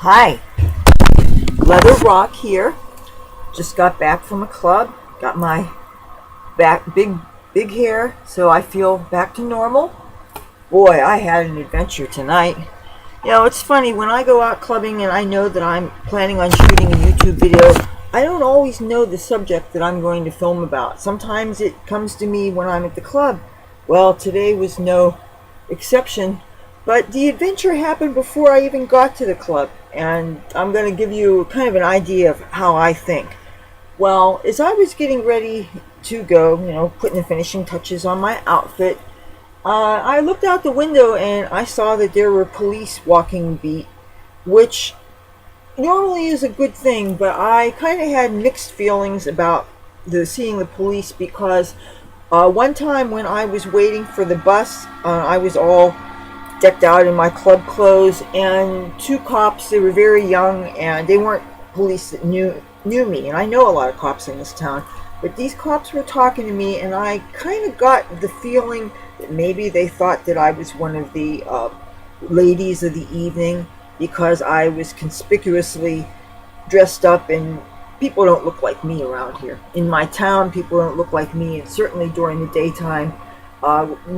Hi, Leather Rokk here. Just got back from a club. Got my back big hair, so I feel back to normal. Boy, I had an adventure tonight. You know, it's funny when I go out clubbing and I know that I'm planning on shooting a YouTube video. I don't always know the subject that I'm going to film about. Sometimes it comes to me when I'm at the club. Well, today was no exception. But the adventure happened before I even got to the club, and I'm going to give you kind of an idea of how I think. Well, as I was getting ready to go, putting the finishing touches on my outfit, I looked out the window and I saw that there were police walking the beat, which normally is a good thing, but I kind of had mixed feelings about seeing the police because one time when I was waiting for the bus, I was all decked out in my club clothes, and two cops, they were very young and they weren't police that knew me, and I know a lot of cops in this town, but these cops were talking to me and I kind of got the feeling that maybe they thought that I was one of the ladies of the evening because I was conspicuously dressed up, and people don't look like me around here. In my town, people don't look like me, and certainly during the daytime.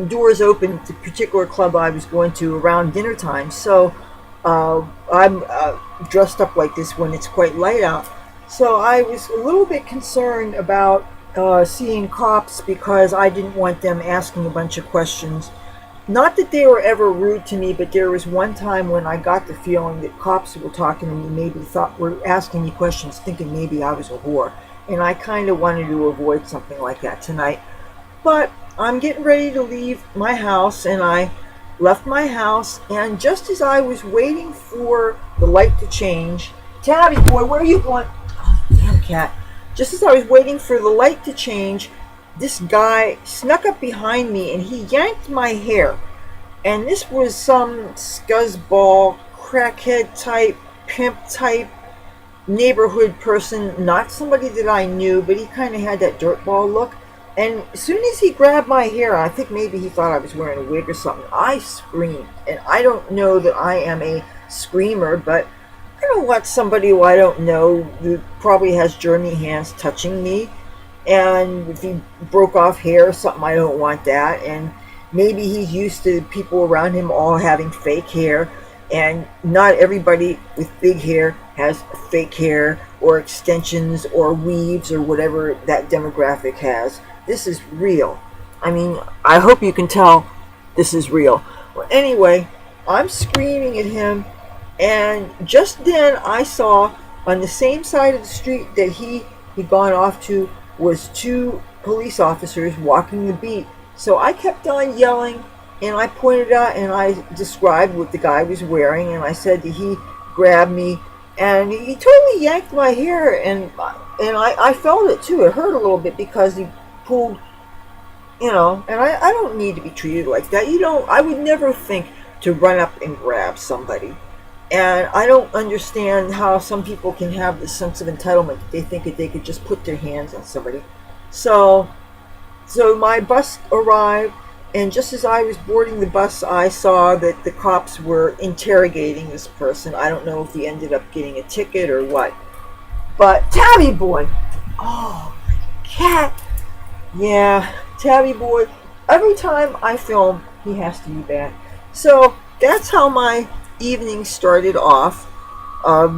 Doors open at the particular club I was going to around dinner time, so I'm dressed up like this when it's quite light out. So I was a little bit concerned about seeing cops because I didn't want them asking a bunch of questions. Not that they were ever rude to me, but there was one time when I got the feeling that cops who were talking to me maybe were asking me questions thinking maybe I was a whore, and I kind of wanted to avoid something like that tonight. But I'm getting ready to leave my house, and I left my house, and just as I was waiting for the light to change, Tabby boy, where are you going? Oh, damn cat. Just as I was waiting for the light to change, this guy snuck up behind me and he yanked my hair. And this was some scuzzball, crackhead type, pimp type, neighborhood person, not somebody that I knew, but he kind of had that dirtball look. And as soon as he grabbed my hair, I think maybe he thought I was wearing a wig or something, I screamed. And I don't know that I am a screamer, but I don't want somebody who I don't know who probably has germy hands touching me. And if he broke off hair or something, I don't want that. And maybe he's used to people around him all having fake hair. And not everybody with big hair has fake hair or extensions or weaves or whatever that demographic has. This is real. I mean, I hope you can tell this is real. Well, anyway, I'm screaming at him, and just then I saw on the same side of the street that he'd gone off to was two police officers walking the beat. So I kept on yelling, and I pointed out and I described what the guy was wearing, and I said that he grabbed me, and he totally yanked my hair, and I felt it too. It hurt a little bit because he pulled, and I don't need to be treated like that. I would never think to run up and grab somebody. And I don't understand how some people can have this sense of entitlement that they think that they could just put their hands on somebody. So my bus arrived, and just as I was boarding the bus, I saw that the cops were interrogating this person. I don't know if he ended up getting a ticket or what. But Tabby boy, oh, cat. Yeah, Tabby boy, every time I film, he has to be back. So that's how my evening started off,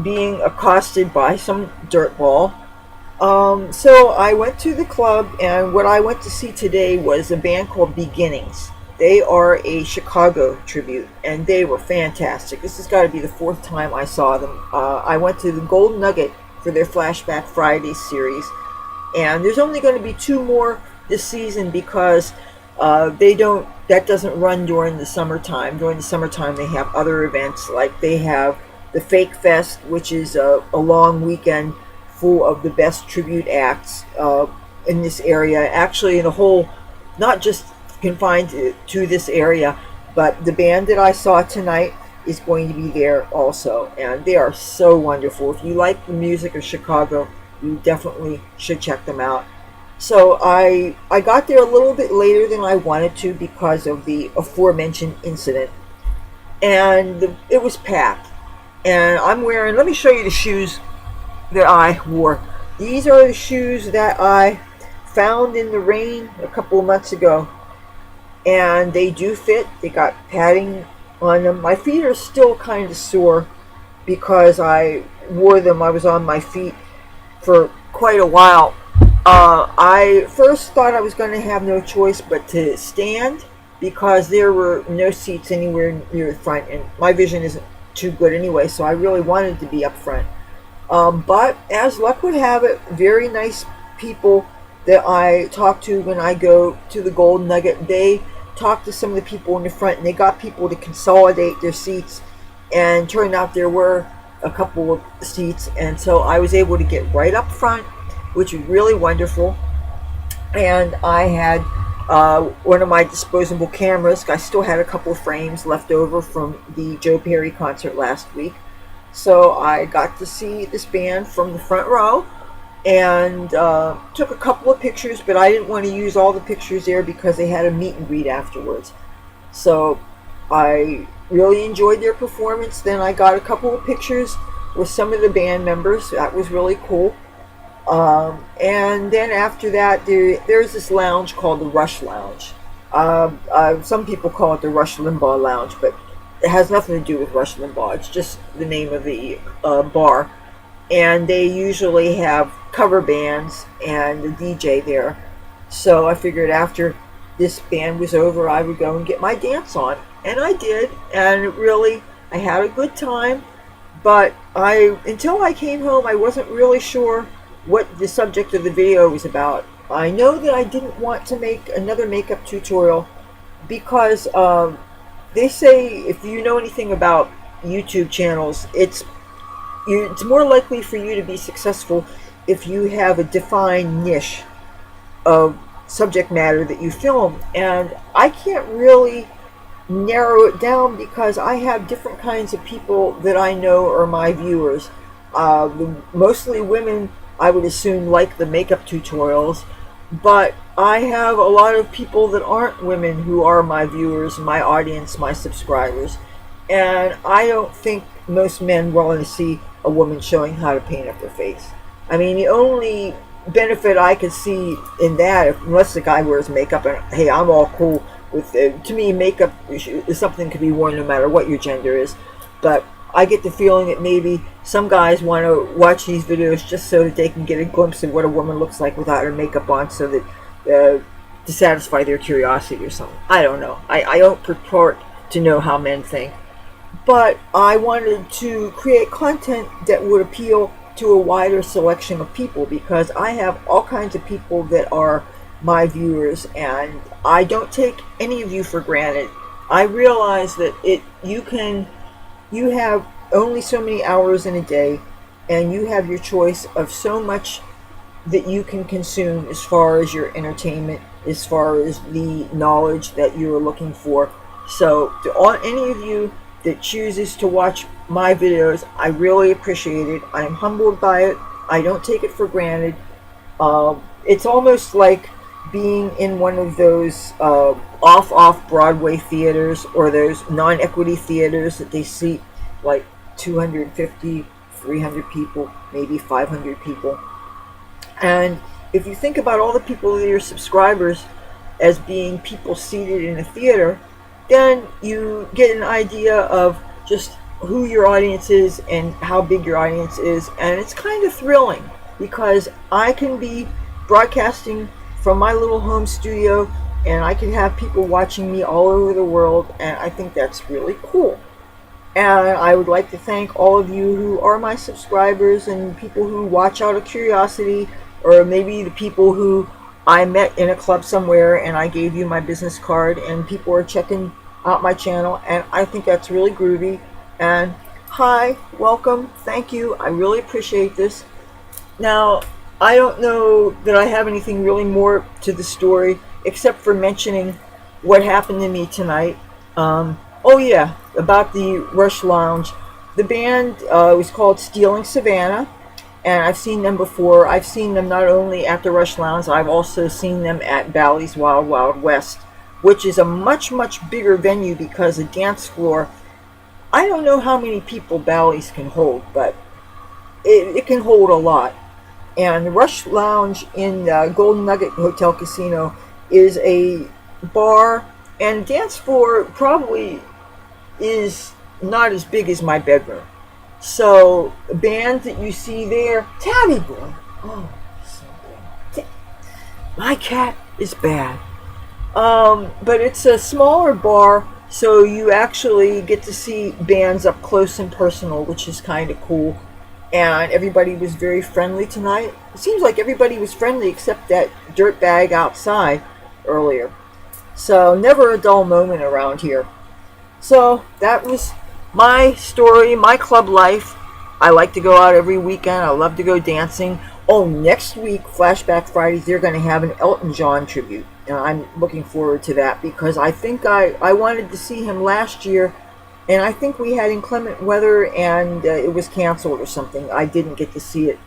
being accosted by some dirtball. So I went to the club, and what I went to see today was a band called Beginnings. They are a Chicago tribute, and they were fantastic. This has got to be the fourth time I saw them. I went to the Gold Nugget for their Flashback Friday series, and there's only going to be two more this season because that doesn't run during the summertime. During the summertime, they have other events, like they have the Fake Fest, which is a long weekend full of the best tribute acts in this area. Actually, in the whole, not just confined to this area, but the band that I saw tonight is going to be there also, and they are so wonderful. If you like the music of Chicago, you definitely should check them out. So I got there a little bit later than I wanted to because of the aforementioned incident, and it was packed. And I'm wearing, let me show you the shoes that I wore. These are the shoes that I found in the rain a couple of months ago, and they do fit. They got padding on them. My feet are still kind of sore because I wore them. I was on my feet for quite a while. I first thought I was going to have no choice but to stand because there were no seats anywhere near the front, and my vision isn't too good anyway, so I really wanted to be up front. But as luck would have it, very nice people that I talk to when I go to the Golden Nugget, they talked to some of the people in the front, and they got people to consolidate their seats, and turned out there were a couple of seats, and so I was able to get right up front, which was really wonderful. And I had one of my disposable cameras. I still had a couple of frames left over from the Joe Perry concert last week, so I got to see this band from the front row, and took a couple of pictures, but I didn't want to use all the pictures there because they had a meet and greet afterwards. So I really enjoyed their performance. Then I got a couple of pictures with some of the band members. That was really cool. And then after that, there's this lounge called the Rush Lounge. Some people call it the Rush Limbaugh Lounge, but it has nothing to do with Rush Limbaugh. It's just the name of the bar. And they usually have cover bands and a DJ there. So I figured after this band was over, I would go and get my dance on. And I did, and really, I had a good time. But until I came home, I wasn't really sure what the subject of the video was about. I know that I didn't want to make another makeup tutorial because they say if you know anything about YouTube channels, it's more likely for you to be successful if you have a defined niche of subject matter that you film. And I can't really narrow it down because I have different kinds of people that I know are my viewers. Mostly women, I would assume, like the makeup tutorials, but I have a lot of people that aren't women who are my viewers, my audience, my subscribers. And I don't think most men want to see a woman showing how to paint up their face. I mean, the only benefit I could see in that, unless the guy wears makeup, and hey, I'm all cool with it. To me, makeup is something that can be worn no matter what your gender is. But I get the feeling that maybe some guys want to watch these videos just so that they can get a glimpse of what a woman looks like without her makeup on, so that to satisfy their curiosity or something. I don't know. I don't purport to know how men think. But I wanted to create content that would appeal to a wider selection of people, because I have all kinds of people that are my viewers, and I don't take any of you for granted. I realize that you have only so many hours in a day, and you have your choice of so much that you can consume as far as your entertainment, as far as the knowledge that you're looking for. So to any of you that chooses to watch my videos, I really appreciate it. I'm humbled by it. I don't take it for granted. It's almost like being in one of those off Broadway theaters, or those non-equity theaters that they seat like 250, 300 people, maybe 500 people. And if you think about all the people that are your subscribers as being people seated in a theater, then you get an idea of just who your audience is and how big your audience is. And it's kind of thrilling because I can be broadcasting from my little home studio, and I can have people watching me all over the world, and I think that's really cool. And I would like to thank all of you who are my subscribers, and people who watch out of curiosity, or maybe the people who I met in a club somewhere and I gave you my business card, and people are checking out my channel, and I think that's really groovy. And hi, welcome, thank you, I really appreciate this. Now, I don't know that I have anything really more to the story except for mentioning what happened to me tonight. Oh yeah, about the Rush Lounge. The band was called Stealing Savannah, and I've seen them before. I've seen them not only at the Rush Lounge, I've also seen them at Bally's Wild Wild West, which is a much bigger venue because the dance floor I don't know how many people Bally's can hold, but it can hold a lot. And the Rush Lounge in Golden Nugget Hotel Casino is a bar, and dance floor probably is not as big as my bedroom. So bands that you see there, Tabby Boy. Oh, so bad. My cat is bad. But it's a smaller bar, so you actually get to see bands up close and personal, which is kind of cool. And everybody was very friendly tonight. It seems like everybody was friendly except that dirtbag outside earlier. So never a dull moment around here. So that was my story, my club life. I like to go out every weekend. I love to go dancing. Oh, next week, Flashback Fridays, they're going to have an Elton John tribute. And I'm looking forward to that because I think I wanted to see him last year. And I think we had inclement weather and it was canceled or something. I didn't get to see it.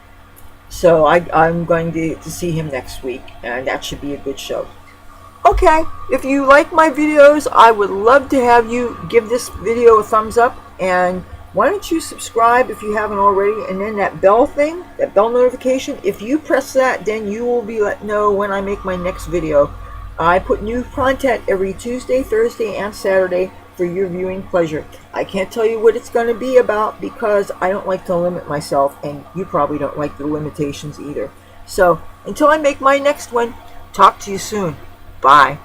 So I'm going to see him next week. And that should be a good show. Okay, if you like my videos, I would love to have you give this video a thumbs up, and why don't you subscribe if you haven't already, and then that bell thing, that bell notification, if you press that, then you will be let know when I make my next video. I put new content every Tuesday, Thursday, and Saturday for your viewing pleasure. I can't tell you what it's going to be about because I don't like to limit myself, and you probably don't like the limitations either. So, until I make my next one, talk to you soon. Bye.